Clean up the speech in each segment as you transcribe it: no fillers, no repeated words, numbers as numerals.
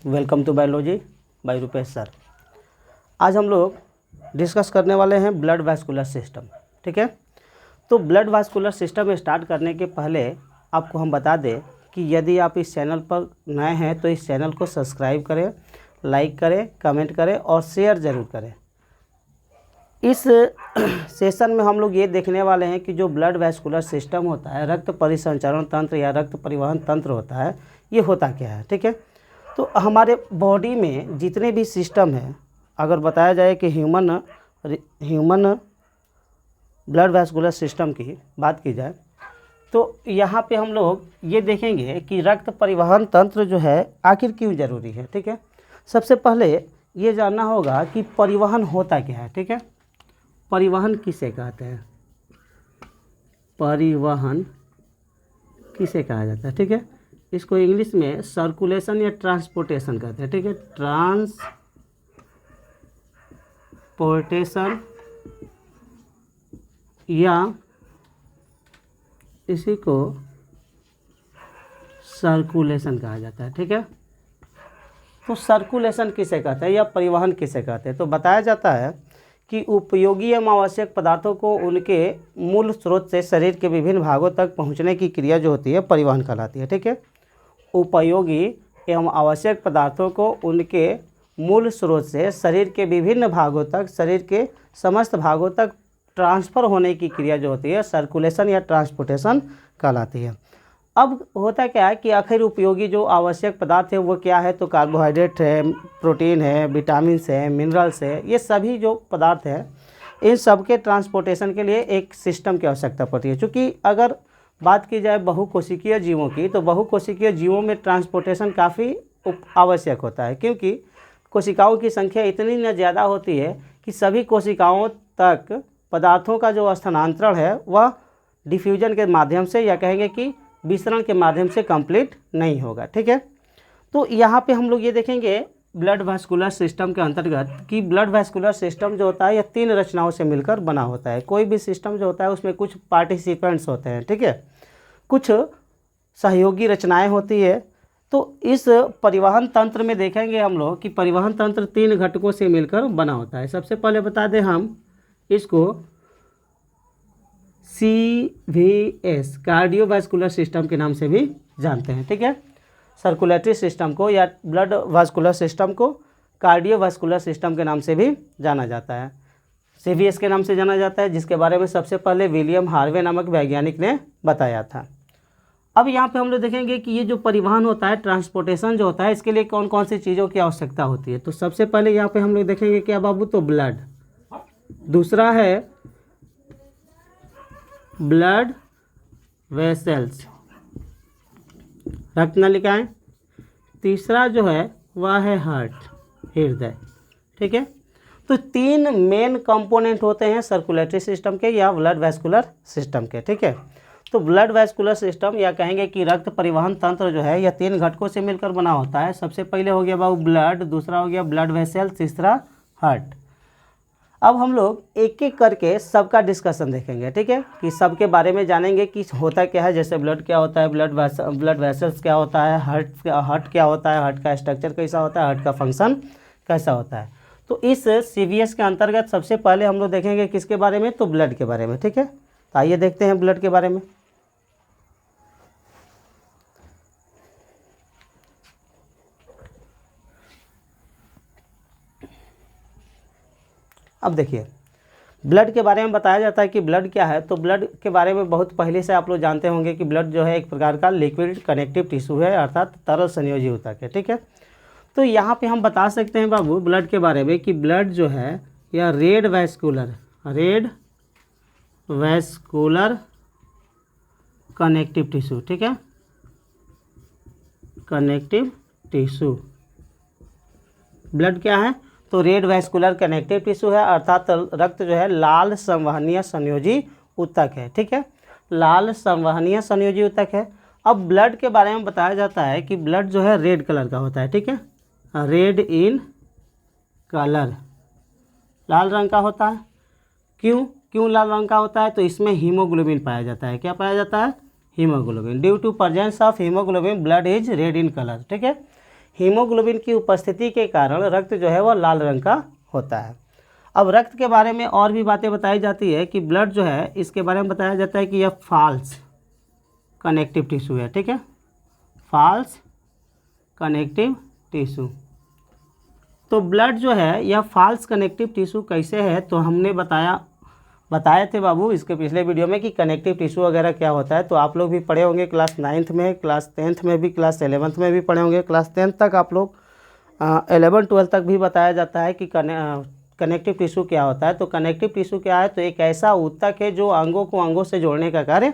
Welcome to biology by Rupesh sir. आज हम लोग डिस्कस करने वाले हैं ब्लड वैस्कुलर सिस्टम। ठीक है, तो ब्लड वैस्कुलर सिस्टम स्टार्ट करने के पहले आपको हम बता दें कि यदि आप इस चैनल पर नए हैं तो इस चैनल को सब्सक्राइब करें, लाइक करें, कमेंट करें और शेयर ज़रूर करें। इस सेशन में हम लोग ये देखने वाले हैं कि जो ब्लड वैस्कुलर सिस्टम होता है, रक्त परिसंचरण तंत्र या रक्त परिवहन तंत्र होता है, ये होता क्या है। ठीक है, तो हमारे बॉडी में जितने भी सिस्टम हैं, अगर बताया जाए कि ह्यूमन ब्लड वैस्कुलर सिस्टम की बात की जाए तो यहाँ पे हम लोग ये देखेंगे कि रक्त परिवहन तंत्र जो है आखिर क्यों ज़रूरी है। ठीक है, सबसे पहले ये जानना होगा कि परिवहन होता क्या है। ठीक है, परिवहन किसे कहते हैं, परिवहन किसे कहा जाता है। ठीक है, इसको इंग्लिश में सर्कुलेशन या ट्रांसपोर्टेशन कहते हैं। ठीक है, ट्रांसपोर्टेशन या इसी को सर्कुलेशन कहा जाता है। ठीक है, तो सर्कुलेशन किसे कहते हैं या परिवहन किसे कहते हैं, तो बताया जाता है कि उपयोगी एवं आवश्यक पदार्थों को उनके मूल स्रोत से शरीर के विभिन्न भागों तक पहुंचने की क्रिया जो होती है परिवहन कहलाती है। ठीक है, उपयोगी एवं आवश्यक पदार्थों को उनके मूल स्रोत से शरीर के विभिन्न भागों तक, शरीर के समस्त भागों तक ट्रांसफ़र होने की क्रिया जो होती है सर्कुलेशन या ट्रांसपोर्टेशन कहलाती है। अब होता क्या है कि आखिर उपयोगी जो आवश्यक पदार्थ है वो क्या है, तो कार्बोहाइड्रेट है, प्रोटीन है, विटामिन्स है, मिनरल्स है, ये सभी जो पदार्थ है इन सब के ट्रांसपोर्टेशन के लिए एक सिस्टम की आवश्यकता पड़ती है। चूँकि अगर बात की जाए बहुकोशिकीय जीवों की, तो बहुकोशिकीय जीवों में ट्रांसपोर्टेशन काफ़ी आवश्यक होता है, क्योंकि कोशिकाओं की संख्या इतनी न ज़्यादा होती है कि सभी कोशिकाओं तक पदार्थों का जो स्थानांतरण है वह डिफ्यूजन के माध्यम से या कहेंगे कि विसरण के माध्यम से कंप्लीट नहीं होगा। ठीक है, तो यहाँ पे हम लोग ये देखेंगे ब्लड वैस्कुलर सिस्टम के अंतर्गत कि ब्लड वैस्कुलर सिस्टम जो होता है यह 3 रचनाओं से मिलकर बना होता है। कोई भी सिस्टम जो होता है उसमें कुछ पार्टिसिपेंट्स होते हैं। ठीक है, कुछ सहयोगी रचनाएं होती है। तो इस परिवहन तंत्र में देखेंगे हम लोग कि परिवहन तंत्र 3 घटकों से मिलकर बना होता है। सबसे पहले बता दें हम इसको CVS कार्डियोवैस्कुलर सिस्टम के नाम से भी जानते हैं। ठीक है, सर्कुलेटरी सिस्टम को या ब्लड वैस्कुलर सिस्टम को कार्डियोवैस्कुलर सिस्टम के नाम से भी जाना जाता है, CVS के नाम से जाना जाता है, जिसके बारे में सबसे पहले विलियम हार्वे नामक वैज्ञानिक ने बताया था। अब यहाँ पे हम लोग देखेंगे कि ये जो परिवहन होता है, ट्रांसपोर्टेशन जो होता है, इसके लिए कौन कौन सी चीज़ों की आवश्यकता होती है। तो सबसे पहले यहाँ पे हम लोग देखेंगे क्या बाबू, तो ब्लड, दूसरा है ब्लड वेसल्स, रक्त नलिकाएं, तीसरा जो है वह है हार्ट, हृदय। ठीक है, तो 3 मेन कंपोनेंट होते हैं सर्कुलेटरी सिस्टम के या ब्लड वैस्कुलर सिस्टम के। ठीक है, तो ब्लड वैस्कुलर सिस्टम या कहेंगे कि रक्त परिवहन तंत्र जो है यह 3 घटकों से मिलकर बना होता है। सबसे पहले हो गया बाबू ब्लड, दूसरा हो गया ब्लड वेसल, तीसरा हार्ट। अब हम लोग एक एक करके सबका डिस्कशन देखेंगे। ठीक है, कि सबके बारे में जानेंगे कि होता क्या है, जैसे ब्लड क्या होता है, ब्लड वेसल्स क्या होता है, हार्ट क्या होता है, हार्ट का स्ट्रक्चर कैसा होता है, हार्ट का फंक्शन कैसा होता है। तो इस CVS के अंतर्गत सबसे पहले हम लोग देखेंगे किसके बारे में, तो ब्लड के बारे में। ठीक है, तो आइए देखते हैं ब्लड के बारे में। अब देखिए ब्लड के बारे में बताया जाता है कि ब्लड क्या है। तो ब्लड के बारे में बहुत पहले से आप लोग जानते होंगे कि ब्लड जो है एक प्रकार का लिक्विड कनेक्टिव टिश्यू है, अर्थात तरल संयोजी ऊतक है। ठीक है, तो यहाँ पे हम बता सकते हैं बाबू ब्लड के बारे में कि ब्लड जो है यह रेड वैस्कुलर कनेक्टिव टिश्यू। ठीक है, कनेक्टिव टिश्यू ब्लड क्या है, तो रेड वैस्कुलर कनेक्टिव टिश्यू है, अर्थात रक्त जो है लाल संवहनीय संयोजी ऊतक है। ठीक है, लाल संवहनीय संयोजी ऊतक है। अब ब्लड के बारे में बताया जाता है कि ब्लड जो है रेड कलर का होता है। ठीक है, रेड इन कलर, लाल रंग का होता है। क्यों लाल रंग का होता है, तो इसमें हीमोग्लोबिन पाया जाता है। क्या पाया जाता है, haemoglobin. Due to presence of haemoglobin blood is red in colour. ठीक है, हीमोग्लोबिन की उपस्थिति के कारण रक्त जो है वह लाल रंग का होता है। अब रक्त के बारे में और भी बातें बताई जाती है कि ब्लड जो है इसके बारे में बताया जाता है कि यह फॉल्स कनेक्टिव टिश्यू है, ठीक है, फॉल्स कनेक्टिव टिश्यू। तो ब्लड जो है यह फॉल्स कनेक्टिव टिश्यू कैसे है, तो हमने बताए थे बाबू इसके पिछले वीडियो में कि कनेक्टिव टिश्यू वगैरह क्या होता है। तो आप लोग भी पढ़े होंगे क्लास 9th में, क्लास 10th में भी, क्लास 11th में भी पढ़े होंगे। क्लास 10th तक आप लोग 11 12 तक भी बताया जाता है कि कनेक्टिव टिश्यू क्या होता है। तो कनेक्टिव टिश्यू क्या है, तो एक ऐसा ऊतक है जो अंगों को अंगों से जोड़ने का कार्य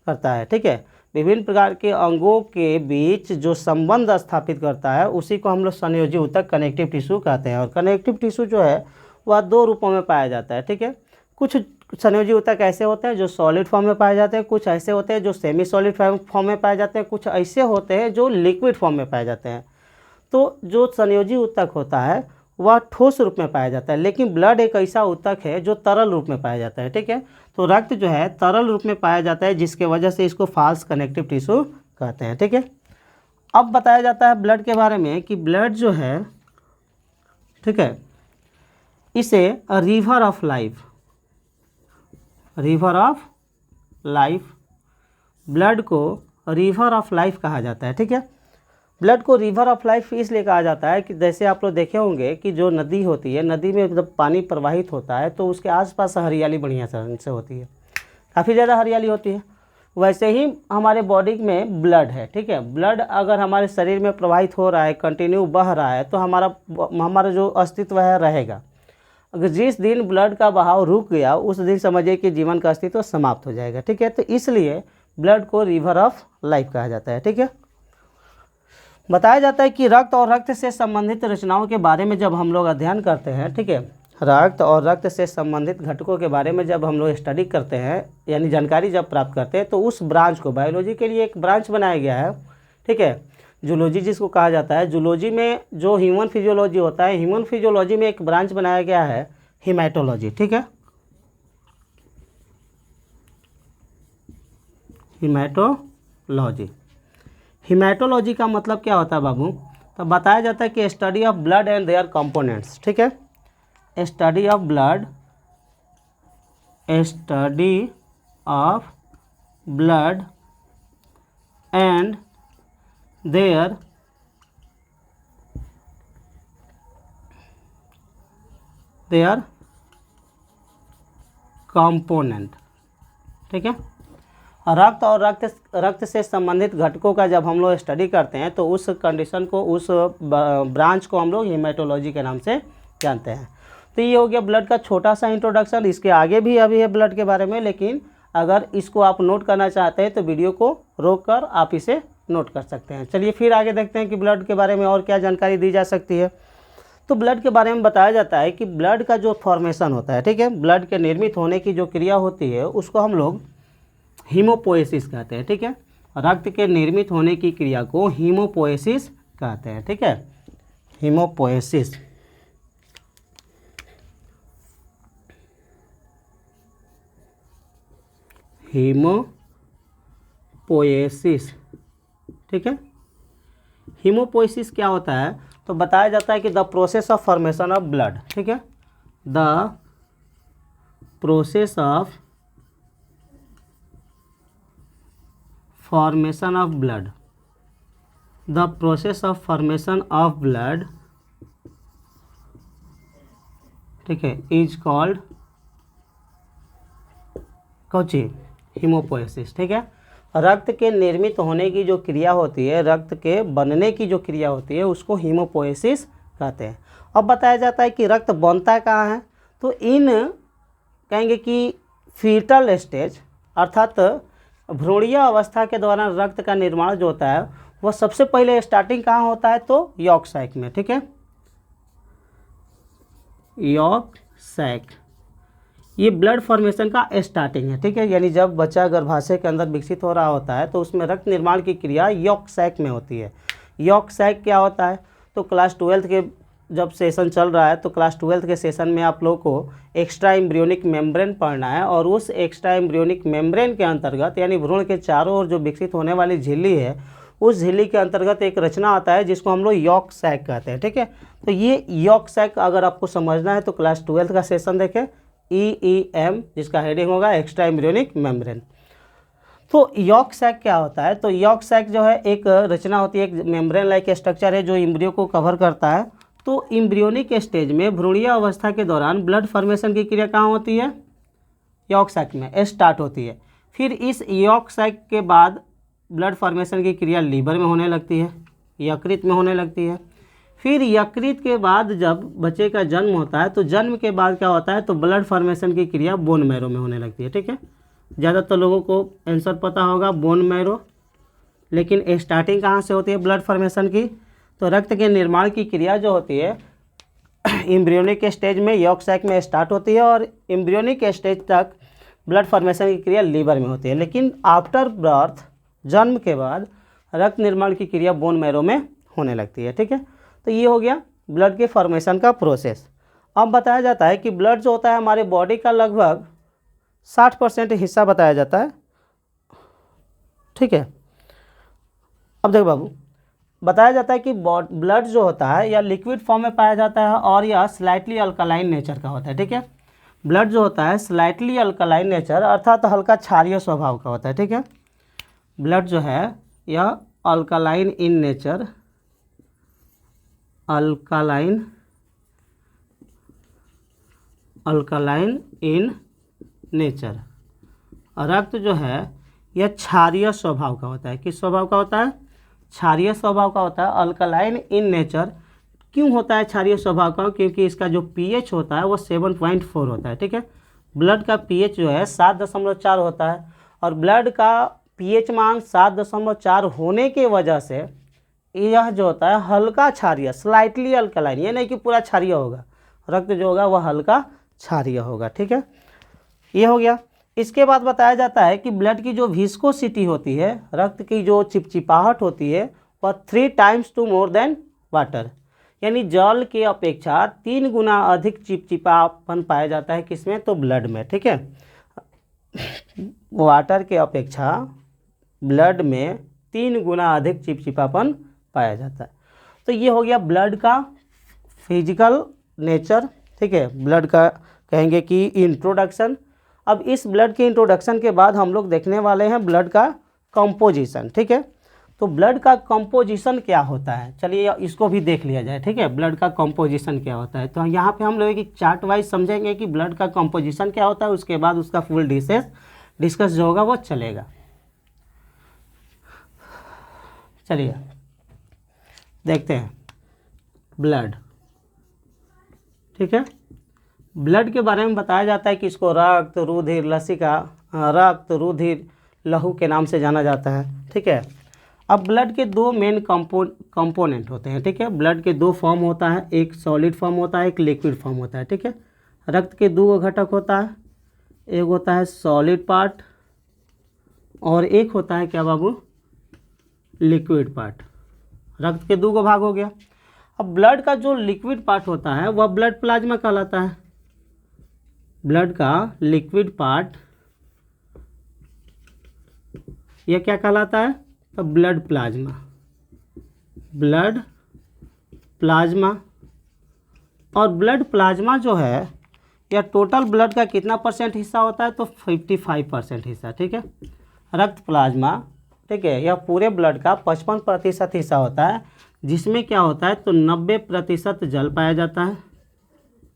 करता है, ठीक है। विभिन्न प्रकार के अंगों के बीच जो संबंध स्थापित करता है उसी को हम लोग संयोजी ऊतक कनेक्टिव टिश्यू कहते हैं। और कनेक्टिव टिश्यू जो है वह 2 रूपों में पाया जाता है, ठीक है। कुछ संयोजी ऊतक ऐसे होते हैं जो सॉलिड फॉर्म में पाए जाते हैं, कुछ ऐसे होते हैं जो सेमी सॉलिड फॉर्म में पाए जाते हैं, कुछ ऐसे होते हैं जो लिक्विड फॉर्म में पाए जाते हैं। तो जो संयोजी ऊतक होता है वह ठोस रूप में पाया जाता है, लेकिन ब्लड एक ऐसा ऊतक है जो तरल रूप में पाया जाता है, ठीक है। तो रक्त जो है तरल रूप में पाया जाता है, जिसके वजह से इसको फॉल्स कनेक्टिव टिश्यू कहते हैं, ठीक है। अब बताया जाता है ब्लड के बारे में कि ब्लड जो है, ठीक है, इसे river of life, river of life, blood को रिवर ऑफ लाइफ कहा जाता है, ठीक है। ब्लड को रिवर ऑफ लाइफ इसलिए कहा जाता है कि जैसे आप लोग देखे होंगे कि जो नदी होती है, नदी में जब पानी प्रवाहित होता है तो उसके आसपास हरियाली बढ़िया से होती है, काफ़ी ज़्यादा हरियाली होती है। वैसे ही हमारे बॉडी में ब्लड है, ठीक है। ब्लड अगर हमारे शरीर में प्रवाहित हो रहा है, कंटिन्यू बह रहा है, तो हमारा जो अस्तित्व है रहेगा। अगर जिस दिन ब्लड का बहाव रुक गया उस दिन समझिए कि जीवन का अस्तित्व समाप्त हो जाएगा, ठीक है। तो इसलिए ब्लड को रिवर ऑफ लाइफ कहा जाता है, ठीक है। बताया जाता है कि रक्त और रक्त से संबंधित रचनाओं के बारे में जब हम लोग अध्ययन करते हैं, ठीक है, रक्त और रक्त से संबंधित घटकों के बारे में जब हम लोग स्टडी करते हैं, यानी जानकारी जब प्राप्त करते हैं, तो उस ब्रांच को, बायोलॉजी के लिए एक ब्रांच बनाया गया है, ठीक है, जूलॉजी जिसको कहा जाता है। जूलॉजी में जो ह्यूमन फिजियोलॉजी होता है, ह्यूमन फिजियोलॉजी में एक ब्रांच बनाया गया है हेमाटोलॉजी, ठीक है, हेमाटोलॉजी। हेमाटोलॉजी का मतलब क्या होता है बाबू, तो बताया जाता है कि study of blood and their components, ठीक है, study of blood, study of blood and their component, ठीक है। रक्त और रक्त से संबंधित घटकों का जब हम लोग स्टडी करते हैं तो उस कंडीशन को, उस ब्रांच को हम लोग हेमाटोलॉजी के नाम से जानते हैं। तो ये हो गया ब्लड का छोटा सा इंट्रोडक्शन। इसके आगे भी अभी है ब्लड के बारे में, लेकिन अगर इसको आप नोट करना चाहते हैं तो वीडियो को रोक कर आप इसे नोट कर सकते हैं। चलिए फिर आगे देखते हैं कि ब्लड के बारे में और क्या जानकारी दी जा सकती है। तो ब्लड के बारे में बताया जाता है कि ब्लड का जो फॉर्मेशन होता है, ठीक है, ब्लड के निर्मित होने की जो क्रिया होती है उसको हम लोग हीमोपोएसिस कहते हैं, ठीक है। रक्त के निर्मित होने की क्रिया को हीमोपोएसिस कहते हैं, ठीक है, हीमोपोएसिस। हीमोपोएसिस, ठीक है। हीमोपोएसिस क्या होता है, तो बताया जाता है कि the process of formation of blood, ठीक है, the process of formation of blood, the process of formation of blood, ठीक है, इज कॉल्ड कौची, हीमोपोएसिस, ठीक है। रक्त के निर्मित होने की जो क्रिया होती है, रक्त के बनने की जो क्रिया होती है उसको हीमोपोएसिस कहते हैं। अब बताया जाता है कि रक्त बनता कहाँ है, तो इन कहेंगे कि फीटल स्टेज अर्थात भ्रूणीय अवस्था के दौरान रक्त का निर्माण जो होता है वह सबसे पहले स्टार्टिंग कहाँ होता है, तो यॉर्क सैक में, ठीक है, यॉर्क सैक, ये ब्लड फॉर्मेशन का स्टार्टिंग है, ठीक है। यानी जब बच्चा गर्भाशय के अंदर विकसित हो रहा होता है तो उसमें रक्त निर्माण की क्रिया यॉर्क सैक में होती है। यॉर्क सैक क्या होता है, तो क्लास 12 के जब सेशन चल रहा है तो क्लास 12 के सेशन में आप लोग को एक्स्ट्रा एम्ब्रियोनिक मेम्ब्रेन पढ़ना है, और उस एक्स्ट्रा एम्ब्रियोनिक मेम्ब्रेन के अंतर्गत यानी भ्रूण के चारों ओर जो विकसित होने वाली झिल्ली है उस झिल्ली के अंतर्गत एक रचना आता है जिसको हम लोग यॉर्क सैक कहते हैं। ठीक है, तो ये यॉर्क सैक अगर आपको समझना है तो क्लास 12 का सेशन देखें, EEM, जिसका हेडिंग होगा एक्स्ट्रा एम्ब्रियोनिक मेम्ब्रेन। तो यॉर्क सैक क्या होता है? तो यॉर्क सैक जो है एक रचना होती है, एक मेम्ब्रेन लाइक स्ट्रक्चर है जो एम्ब्रियो को कवर करता है। तो एम्ब्रियोनिक स्टेज में भ्रूणीय अवस्था के दौरान ब्लड फॉर्मेशन की क्रिया कहाँ होती है? यॉर्क सैक में स्टार्ट होती है। फिर इस यॉर्क सैक के बाद ब्लड फॉर्मेशन की क्रिया लीवर में होने लगती है, यकृत में होने लगती है। फिर यकृत के बाद जब बच्चे का जन्म होता है तो जन्म के बाद क्या होता है? तो ब्लड फॉर्मेशन की क्रिया बोन मैरो में होने लगती है। ठीक है, ज़्यादातर लोगों को आंसर पता होगा बोन मैरो, लेकिन स्टार्टिंग कहाँ से होती है ब्लड फॉर्मेशन की? तो रक्त के निर्माण की क्रिया जो होती है एम्ब्रियोनिक स्टेज में यॉर्क सैक में स्टार्ट होती है और एम्ब्रियोनिक स्टेज तक ब्लड फॉर्मेशन की क्रिया लीवर में होती है। लेकिन आफ्टर बर्थ, जन्म के बाद रक्त निर्माण की क्रिया बोन मैरो में होने लगती है। ठीक है, तो ये हो गया ब्लड के फॉर्मेशन का प्रोसेस। अब बताया जाता है कि ब्लड जो होता है हमारे बॉडी का लगभग 60% हिस्सा बताया जाता है। ठीक है, अब देखो बाबू, बताया जाता है कि ब्लड जो होता है या लिक्विड फॉर्म में पाया जाता है और यह स्लाइटली अल्कलाइन नेचर का होता है। ठीक है, ब्लड जो होता है स्लाइटली अल्कलाइन नेचर अर्थात हल्का क्षारीय स्वभाव का होता है। ठीक है, ब्लड जो है यह alkaline in nature, alkaline in nature. रक्त जो है यह क्षारीय स्वभाव का होता है। किस स्वभाव का होता है? क्षारीय स्वभाव का होता है, अल्कलाइन इन नेचर। क्यों होता है क्षारीय स्वभाव का? क्योंकि इसका जो pH होता है वो 7.4 होता है। ठीक है, ब्लड का pH जो है 7.4 होता है और ब्लड का pH मान 7.4 होने के वजह से यह जो होता है हल्का क्षारीय, स्लाइटली अल्कलाइन, ये नहीं कि पूरा क्षारीय होगा, रक्त जो होगा वह हल्का क्षारीय होगा। ठीक है, ये हो गया। इसके बाद बताया जाता है कि ब्लड की जो विस्कोसिटी होती है, रक्त की जो चिपचिपाहट होती है, वह 3 times to more than water, यानी जल की अपेक्षा 3 गुना अधिक चिपचिपापन पाया जाता है किसमें? तो ब्लड में। ठीक है, वाटर के अपेक्षा ब्लड में 3 गुना अधिक चिपचिपापन पाया जाता है। तो ये हो गया ब्लड का फिजिकल नेचर। ठीक है, ब्लड का कहेंगे कि इंट्रोडक्शन। अब इस ब्लड के इंट्रोडक्शन के बाद हम लोग देखने वाले हैं ब्लड का कंपोजिशन। ठीक है, तो ब्लड का कंपोजिशन क्या होता है, चलिए इसको भी देख लिया जाए। ठीक है, ब्लड का कंपोजिशन क्या होता है, तो यहाँ पे हम लोग एक चार्ट वाइज समझेंगे कि ब्लड का कंपोजिशन क्या होता है, उसके बाद उसका फुल डिस्कस जो होगा वो चलेगा। चलिए देखते हैं ब्लड। ठीक है, ब्लड के बारे में बताया जाता है कि इसको रक्त, रुधिर, लसिका, रक्त, रुधिर, लहू के नाम से जाना जाता है। ठीक है, अब ब्लड के 2 मेन कंपोनेंट होते हैं। ठीक है, ब्लड के 2 फॉर्म होता है, एक सॉलिड फॉर्म होता है, एक लिक्विड फॉर्म होता है। ठीक है, रक्त के 2 घटक होता है, एक होता है सॉलिड पार्ट और एक होता है क्या बाबू? Liquid part. रक्त के 2 भाग हो गया। अब ब्लड का जो लिक्विड पार्ट होता है वह ब्लड प्लाज्मा कहलाता है। ब्लड का लिक्विड पार्ट यह क्या कहलाता है? तो ब्लड प्लाज्मा। ब्लड प्लाज्मा, और ब्लड प्लाज्मा जो है यह टोटल ब्लड का कितना % हिस्सा होता है? तो 55% हिस्सा। ठीक है, रक्त प्लाज्मा, ठीक है, यह पूरे ब्लड का 55% हिस्सा होता है, जिसमें क्या होता है? तो 90% जल पाया जाता है,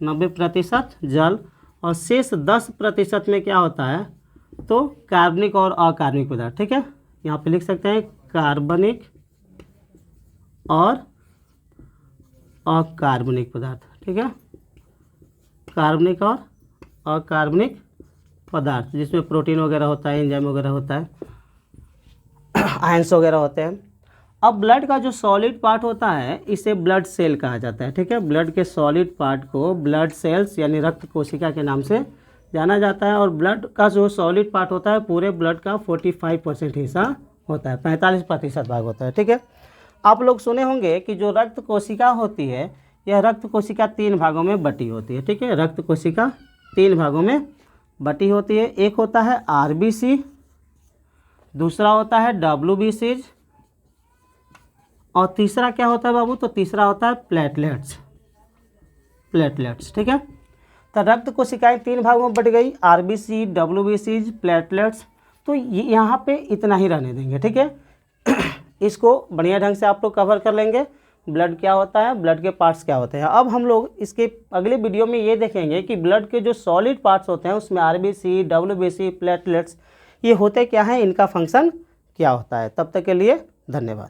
90% जल, और शेष 10% में क्या होता है? तो कार्बनिक और अकार्बनिक पदार्थ। ठीक है, यहाँ पे लिख सकते हैं कार्बनिक और अकार्बनिक पदार्थ। ठीक है, कार्बनिक और अकार्बनिक पदार्थ, जिसमें प्रोटीन वगैरह होता है, एंजाइम वगैरह होता है, आयंस वगैरह होते हैं। अब ब्लड का जो सॉलिड पार्ट होता है इसे ब्लड सेल कहा जाता है। ठीक है, ब्लड के सॉलिड पार्ट को ब्लड सेल्स यानी रक्त कोशिका के नाम से जाना जाता है। और ब्लड का जो सॉलिड पार्ट होता है पूरे ब्लड का 45% हिस्सा होता है, 45% भाग होता है। ठीक है, आप लोग सुने होंगे कि जो रक्त कोशिका होती है यह रक्त कोशिका 3 भागों में बटी होती है। ठीक है, रक्त कोशिका 3 भागों में बटी होती है। एक होता है RBC, दूसरा होता है WBCs और तीसरा क्या होता है बाबू, तो तीसरा होता है प्लेटलेट्स। ठीक है। तो रक्त कोशिकाएं 3 भागों में बट गई, आरबीसी, डब्ल्यूबीसी, प्लेटलेट्स। तो यहाँ पे इतना ही रहने देंगे, ठीक है। इसको बढ़िया ढंग से आप लोग कवर कर लेंगे, ब्लड क्या होता है, ब्लड के पार्ट्स क्या होते हैं। अब हम लोग इसके अगले वीडियो में ये देखेंगे कि ब्लड के जो सॉलिड पार्ट्स होते हैं उसमें आरबीसी, डब्ल्यूबीसी, प्लेटलेट्स ये होते क्या हैं, इनका फंक्शन क्या होता है। तब तक के लिए धन्यवाद।